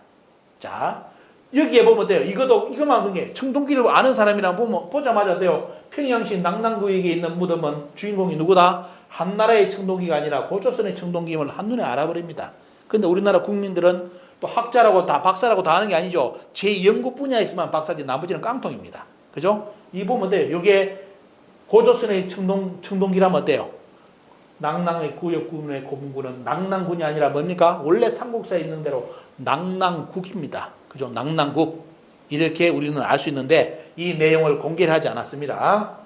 자, 여기에 보면 돼요. 이것만 그게 청동기를 아는 사람이랑 보자마자 돼요. 평양시 낭낭구역에 있는 무덤은 주인공이 누구다? 한나라의 청동기가 아니라 고조선의 청동기임을 한눈에 알아버립니다. 근데 우리나라 국민들은 또 학자라고 다 박사라고 다 하는 게 아니죠. 제 연구 분야에 있으면 박사지 나머지는 깡통입니다. 그죠? 이 보면 돼요. 이게 고조선의 청동기라면 어때요? 낭낭의 구역군의 고분군은 낭낭군이 아니라 뭡니까? 원래 삼국사에 있는 대로 낭낭국입니다. 그죠? 낭낭국. 이렇게 우리는 알 수 있는데 이 내용을 공개를 하지 않았습니다.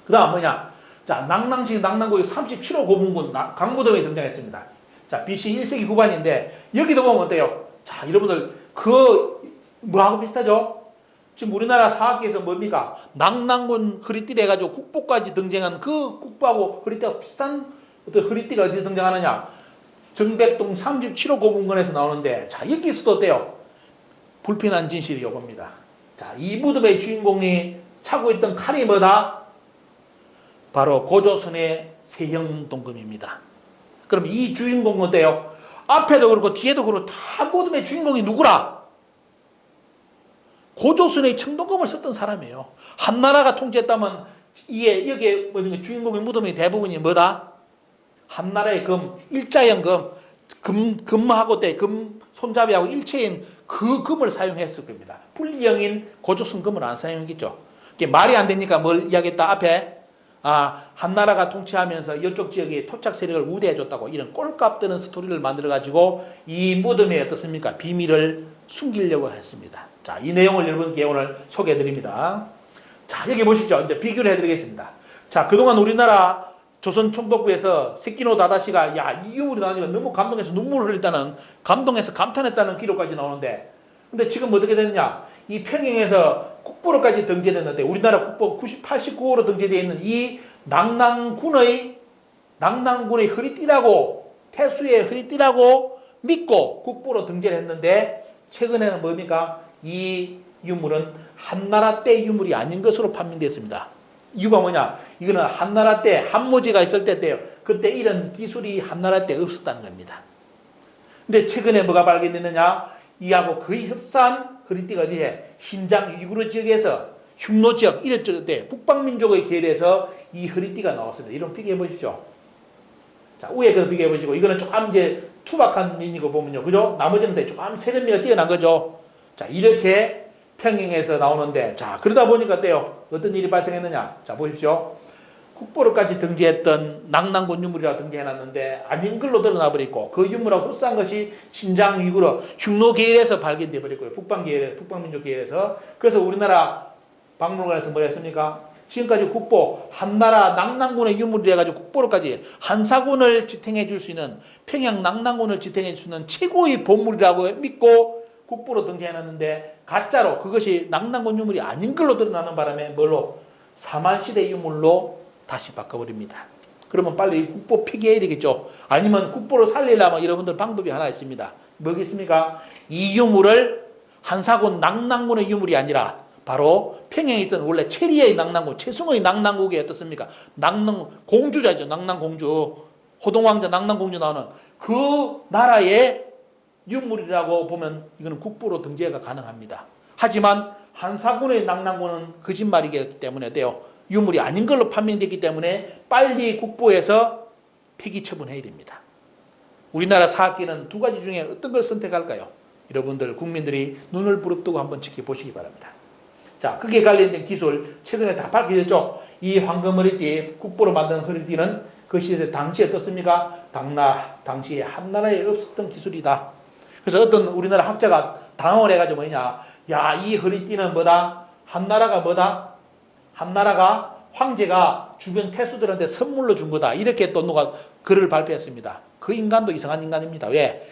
그 다음 뭐냐? 자, 낭낭시 낭낭국의 37호 고분군 강무덤이 등장했습니다. 자, BC 1세기 후반인데 여기도 보면 어때요? 자, 여러분들 뭐하고 비슷하죠? 지금 우리나라 사학계에서 뭡니까? 낭낭군 허리띠를 해가지고 국보까지 등장한 그 국보하고 허리띠가 비슷한 어떤 허리띠가 어디서 등장하느냐? 정백동 37호 고분군에서 나오는데, 자, 여기서도 어때요? 불편한 진실이 요겁니다. 자, 이 무덤의 주인공이 차고 있던 칼이 뭐다? 바로 고조선의 세형동금입니다. 그럼 이 주인공은 어때요? 앞에도 그렇고 뒤에도 그렇고 다 무덤의 주인공이 누구라? 고조선의 청동금을 썼던 사람이에요. 한나라가 통치했다면 여기에 주인공의 무덤의 대부분이 뭐다? 한나라의 일자형 금하고 금 손잡이하고 일체인 그 금을 사용했을 겁니다. 불량인 고조선 금을 안 사용했겠죠. 말이 안 되니까 뭘 이야기했다? 앞에 한나라가 통치하면서 이쪽 지역의 토착 세력을 우대해줬다고 이런 꼴값 드는 스토리를 만들어가지고 이 무덤에 어떻습니까? 비밀을 숨기려고 했습니다. 자, 이 내용을 여러분께 오늘 소개해드립니다. 자, 여기 보십시오. 이제 비교를 해드리겠습니다. 자, 그동안 우리나라 조선 총독부에서 세키노 다다시가 이 유물이 나오니까 너무 감동해서 눈물을 흘렸다는, 감동해서 감탄했다는 기록까지 나오는데, 근데 지금 어떻게 됐냐? 이 평양에서 국보로까지 등재됐는데, 우리나라 국보 89호로 등재되어 있는 이 낭낭군의 허리띠라고, 태수의 허리띠라고 믿고 국보로 등재를 했는데, 최근에는 뭡니까? 이 유물은 한나라 때 유물이 아닌 것으로 판명됐습니다. 이유가 뭐냐? 이거는 한나라 때 한무제가 있을 때예요. 그때 이런 기술이 한나라 때 없었다는 겁니다. 근데 최근에 뭐가 발견됐느냐? 이하고 거의 흡사한 허리띠가 어디에? 신장 위구르 지역에서 흉노 지역 이런 때 북방민족의 계열에서 이 허리띠가 나왔습니다. 이런 비교해 보십시오. 자, 위에 그 비교해 보시고, 이거는 조금 이제 투박한 민이고 보면요, 그죠? 나머지는 조금 세련미가 뛰어난 거죠. 자, 이렇게 평양에서 나오는데, 자, 그러다 보니까 어때요? 어떤 일이 발생했느냐? 자, 보십시오. 국보로까지 등재했던 낭낭군 유물이라고 등재해놨는데 아닌 걸로 드러나 버렸고, 그 유물하고 흡사한 것이 신장 위구르 흉노 계열에서 발견돼 버렸고요. 북방민족 계열에서. 그래서 우리나라 박물관에서 뭐 했습니까? 지금까지 국보, 한나라 낭낭군의 유물이 해가지고 국보로까지 한사군을 지탱해 줄 수 있는, 평양 낭낭군을 지탱해 줄 수 있는 최고의 보물이라고 믿고 국보로 등재해놨는데, 가짜로 그것이 낭낭군 유물이 아닌 걸로 드러나는 바람에 뭘로? 사만시대 유물로 다시 바꿔버립니다. 그러면 빨리 국보 폐기해야 되겠죠. 아니면 국보를 살리려면 여러분들 방법이 하나 있습니다. 뭐겠습니까? 이 유물을 한사군 낙랑군의 유물이 아니라 바로 평양에 있던 원래 체리의 낙랑군, 최승호의 낙랑국이 어떻습니까? 낙랑 공주자죠. 낙랑공주, 호동왕자 낙랑공주 나오는 그 나라의 유물이라고 보면 이거는 국보로 등재가 가능합니다. 하지만 한사군의 낙랑군은 거짓말이기 때문에 돼요. 유물이 아닌 걸로 판명됐기 때문에 빨리 국보에서 폐기 처분해야 됩니다. 우리나라 사학계는 두 가지 중에 어떤 걸 선택할까요? 여러분들 국민들이 눈을 부릅뜨고 한번 지켜보시기 바랍니다. 자, 그게 관련된 기술 최근에 다 밝혀졌죠. 이 황금허리띠, 국보로 만든 허리띠는 그 시대 당시에 어떻습니까? 당시에 한나라에 없었던 기술이다. 그래서 어떤 우리나라 학자가 당황을 해가지고 뭐냐, 야, 이 허리띠는 뭐다? 한나라가 뭐다? 한나라가 황제가 주변 태수들한테 선물로 준 거다. 이렇게 또 누가 글을 발표했습니다. 그 인간도 이상한 인간입니다. 왜?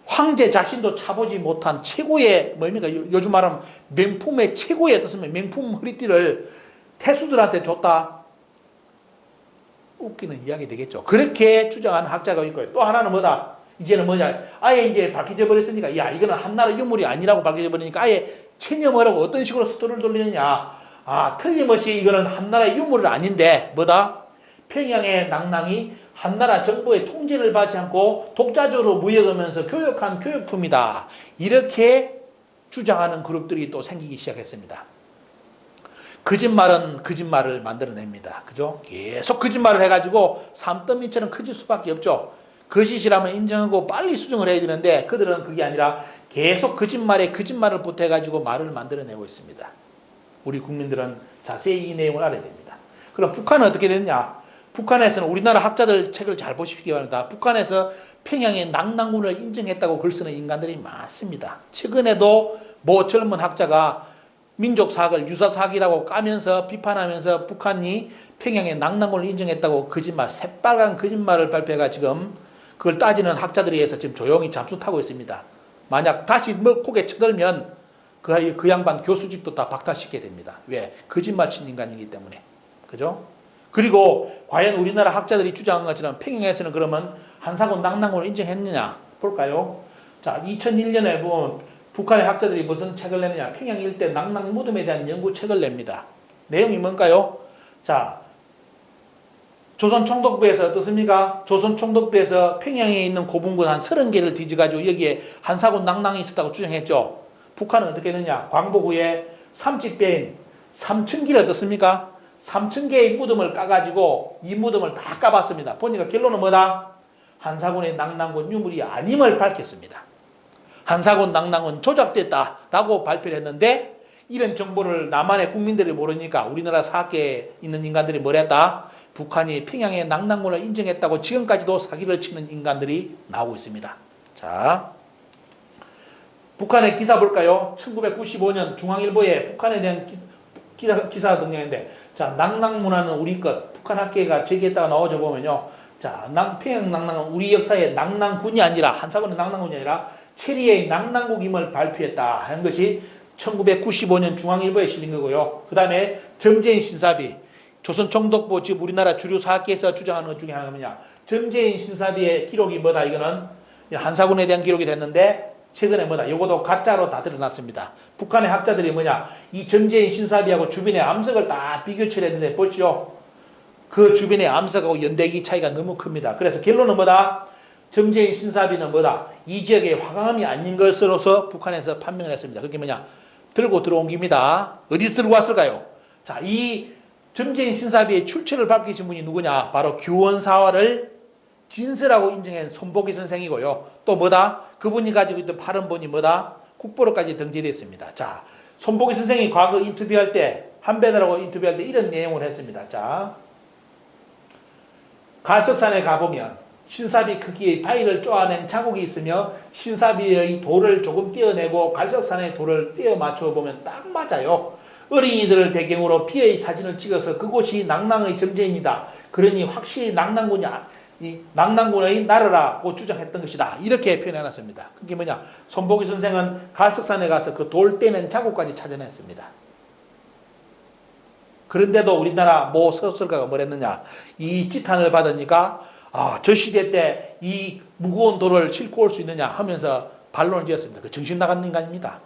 황제 자신도 차보지 못한 최고의 뭡니까? 요즘 말하면 명품의 최고의 어떻습니까? 명품 허리띠를 태수들한테 줬다. 웃기는 이야기 되겠죠. 그렇게 주장하는 학자가 있고요. 또 하나는 뭐다? 이제는 뭐냐? 아예 이제 밝혀져 버렸으니까, 야, 이거는 한나라 유물이 아니라고 밝혀져 버리니까 아예 체념하라고 어떤 식으로 스토리를 돌리느냐? 아, 틀림없이 이거는 한나라의 유물은 아닌데, 뭐다? 평양의 낙랑이 한나라 정부의 통제를 받지 않고 독자적으로 무역하면서 교역한 교역품이다. 이렇게 주장하는 그룹들이 또 생기기 시작했습니다. 거짓말은 거짓말을 만들어냅니다. 그죠? 계속 거짓말을 해가지고 산더미처럼 커질 수밖에 없죠. 거짓이라면 인정하고 빨리 수정을 해야 되는데 그들은 그게 아니라 계속 거짓말에 거짓말을 보태가지고 말을 만들어내고 있습니다. 우리 국민들은 자세히 이 내용을 알아야 됩니다. 그럼 북한은 어떻게 됐냐? 북한에서는 우리나라 학자들 책을 잘 보시기 바랍니다. 북한에서 평양의 낙랑군을 인정했다고 글 쓰는 인간들이 많습니다. 최근에도 뭐 젊은 학자가 민족사학을 유사사학이라고 까면서 비판하면서 북한이 평양의 낙랑군을 인정했다고 거짓말, 새빨간 거짓말을 발표해가 지금 그걸 따지는 학자들에 의해서 지금 조용히 잠수 타고 있습니다. 만약 다시 뭐 고개 쳐들면 그 양반 교수직도 다 박탈시켜야 됩니다. 왜? 거짓말 친 인간이기 때문에. 그죠? 그리고 과연 우리나라 학자들이 주장한 것처럼 평양에서는 그러면 한사군 낙랑군을 인정했느냐? 볼까요? 자, 2001년에 보면 북한의 학자들이 무슨 책을 내느냐? 평양 일대 낙랑 무덤에 대한 연구책을 냅니다. 내용이 뭔가요? 자, 조선총독부에서 어떻습니까? 조선총독부에서 평양에 있는 고분군 한 30개를 뒤져가지고 여기에 한사군 낙랑이 있었다고 주장했죠. 북한은 어떻게 했느냐? 광복후에 30배인 3000기를 어떻습니까? 3000개의 무덤을 까가지고 이 무덤을 다 까봤습니다. 보니까 결론은 뭐다? 한사군의 낙랑군 유물이 아님을 밝혔습니다. 한사군 낙랑은 조작됐다라고 발표를 했는데 이런 정보를 남한의 국민들이 모르니까 우리나라 사학계에 있는 인간들이 뭘 했다? 북한이 평양의 낙랑군을 인정했다고 지금까지도 사기를 치는 인간들이 나오고 있습니다. 자, 북한의 기사 볼까요? 1995년 중앙일보에 북한에 대한 기사가 등장했는데, 자, 낙랑 문화는 우리 것, 북한 학계가 제기했다가 나오죠 보면요. 자, 평양 낙랑은 우리 역사의 낙랑군이 아니라, 한사군의 낙랑군이 아니라 체리의 낙랑국임을 발표했다 하는 것이 1995년 중앙일보에 실린 거고요. 그 다음에 점재인 신사비, 조선총독부, 즉 우리나라 주류 사학계에서 주장하는 것 중에 하나가 뭐냐? 점재인 신사비의 기록이 뭐다? 이거는 한사군에 대한 기록이 됐는데 최근에 뭐다? 이것도 가짜로 다 드러났습니다. 북한의 학자들이 뭐냐? 이 점재인 신사비하고 주변의 암석을 다 비교 처리했는데 보시죠. 그 주변의 암석하고 연대기 차이가 너무 큽니다. 그래서 결론은 뭐다? 점재인 신사비는 뭐다? 이 지역의 화강암이 아닌 것으로서 북한에서 판명을 했습니다. 그게 뭐냐? 들고 들어온 겁니다. 어디서 들고 왔을까요? 자, 이 점재인 신사비의 출처를 밝히신 분이 누구냐? 바로 규원사화를 진서라고 인정한 손보기 선생이고요. 또 뭐다? 그분이 가지고 있던 발언본이 뭐다? 국보로까지 등재되어 있습니다. 자, 손보기 선생이 과거 인터뷰할 때, 한배나라고 인터뷰할 때 이런 내용을 했습니다. 자, 갈석산에 가보면 신사비 크기의 바위를 쪼아낸 자국이 있으며 신사비의 돌을 조금 떼어내고 갈석산의 돌을 떼어 맞춰보면 딱 맞아요. 어린이들을 배경으로 비의 사진을 찍어서 그곳이 낙랑의 점재인이다. 그러니 확실히 낙랑군의 나라라고 주장했던 것이다. 이렇게 표현해놨습니다. 그게 뭐냐? 손보기 선생은 갈석산에 가서 그 돌 떼는 자국까지 찾아냈습니다. 그런데도 우리나라 모 서술가가 뭐랬느냐. 이 지탄을 받으니까 저 시대 때 이 무거운 돌을 싣고 올 수 있느냐 하면서 반론을 지었습니다. 그 정신 나간 인간입니다.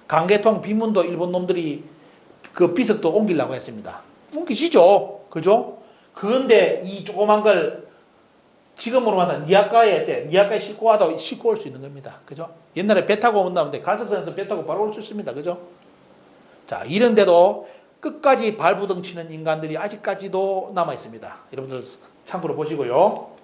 강계통 비문도 일본 놈들이 그 비석도 옮기려고 했습니다. 옮기시죠. 그죠? 그런데 이 조그만 걸 지금으로 말하면 니아카에 싣고 와도 싣고 올 수 있는 겁니다. 그죠? 옛날에 배 타고 온다는데 갈석선에서 배 타고 바로 올 수 있습니다. 그죠? 자, 이런데도 끝까지 발부둥 치는 인간들이 아직까지도 남아 있습니다. 여러분들 참고로 보시고요.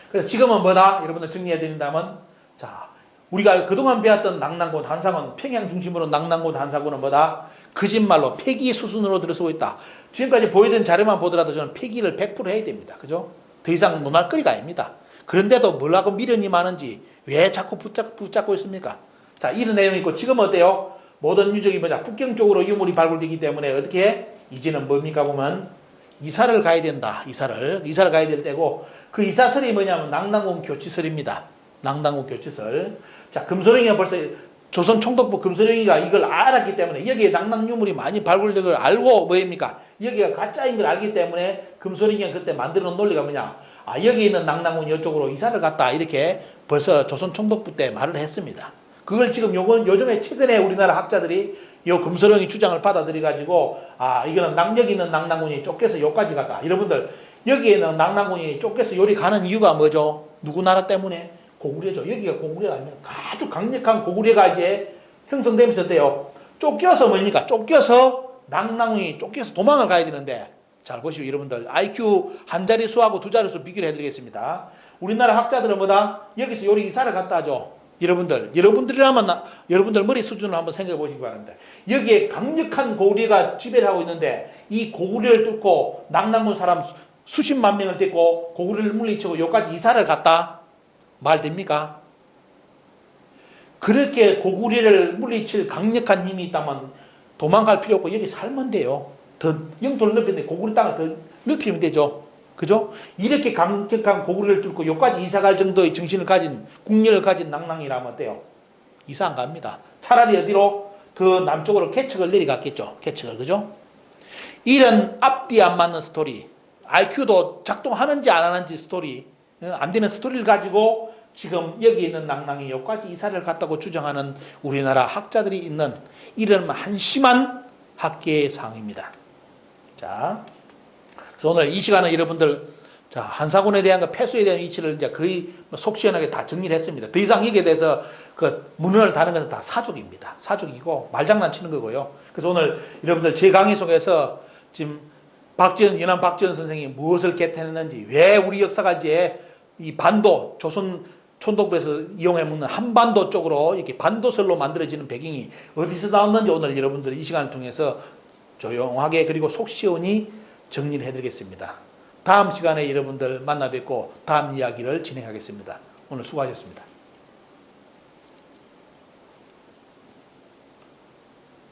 그래서 지금은 뭐다? 여러분들 정리해 드린다면, 자, 우리가 그동안 배웠던 낙랑군, 한사군, 평양 중심으로 낙랑군, 한사군은 뭐다? 거짓말로 폐기 수순으로 들어서고 있다. 지금까지 보여준 자료만 보더라도 저는 폐기를 100% 해야 됩니다. 그죠? 더 이상 논할 거리가 아닙니다. 그런데도 뭐라고 미련이 많은지 왜 자꾸 붙잡고 있습니까? 자, 이런 내용이 있고, 지금 어때요? 모든 유적이 뭐냐? 북경 쪽으로 유물이 발굴되기 때문에 어떻게 해? 이제는 뭡니까 보면 이사를 가야 된다. 이사를 가야 될 때고, 그 이사설이 뭐냐면 낙랑군 교치설입니다. 낙랑군 교치설. 자, 금소령이가 벌써 조선 총독부 금소령이가 이걸 알았기 때문에, 여기에 낙랑 유물이 많이 발굴된 걸 알고 뭐입니까? 여기가 가짜인 걸 알기 때문에 금소령이가 그때 만들어 놓은 논리가 뭐냐? 여기 있는 낙랑군 이쪽으로 이사를 갔다. 이렇게 벌써 조선 총독부 때 말을 했습니다. 그걸 지금 요즘에 최근에 우리나라 학자들이 요 금소령이 주장을 받아들여 가지고, 이거는 여기 있는 낙랑군이 쫓겨서 요까지 갔다. 여러분들, 여기에 있는 낙랑군이 쫓겨서 요리 가는 이유가 뭐죠? 누구 나라 때문에? 고구려죠. 여기가 고구려가 아니면 아주 강력한 고구려가 이제 형성되면서 어때요? 쫓겨서 뭡니까? 쫓겨서 낙랑군이 쫓겨서 도망을 가야 되는데, 잘 보시고 여러분들, IQ 한 자릿수하고 두 자릿수 비교를 해드리겠습니다. 우리나라 학자들은 뭐다? 여기서 요리 이사를 갔다 하죠. 여러분들이라면 여러분들 머리 수준을 한번 생각해 보시기 바랍니다. 여기에 강력한 고구려가 지배를 하고 있는데, 이 고구려를 뚫고 낙랑군 사람 수십만 명을 데리고 고구려를 물리치고 여기까지 이사를 갔다? 말 됩니까? 그렇게 고구려를 물리칠 강력한 힘이 있다면 도망갈 필요 없고 여기 살면 돼요. 더 영토를 넓히는데 고구려 땅을 더 넓히면 되죠. 그죠? 이렇게 강력한 고구려를 뚫고 여기까지 이사 갈 정도의 정신을 가진, 국력을 가진 낙랑이라면 어때요? 이사 안 갑니다. 차라리 어디로? 더 남쪽으로 개척을 내려갔겠죠. 개척을. 그죠? 이런 앞뒤 안 맞는 스토리, IQ도 작동하는지 안 하는지 스토리, 안 되는 스토리를 가지고 지금 여기 있는 낙랑이 여기까지 이사를 갔다고 주장하는 우리나라 학자들이 있는 이런 한심한 학계의 상황입니다. 자, 그래서 오늘 이 시간은 여러분들, 자, 한사군에 대한 그 폐수에 대한 위치를 이제 거의 속 시원하게 다 정리를 했습니다. 더 이상 여기에 대해서 그 문헌을 다는 것은 다 사족입니다. 사족이고 말장난 치는 거고요. 그래서 오늘 여러분들 제 강의 속에서 지금 연암 박지원 선생이 무엇을 개탄했는지, 왜 우리 역사가 이제 이 반도, 조선 총독부에서 이용해 먹는 한반도 쪽으로 이렇게 반도설로 만들어지는 배경이 어디서 나왔는지 오늘 여러분들 이 시간을 통해서 조용하게 그리고 속 시원히 정리를 해드리겠습니다. 다음 시간에 여러분들 만나 뵙고 다음 이야기를 진행하겠습니다. 오늘 수고하셨습니다.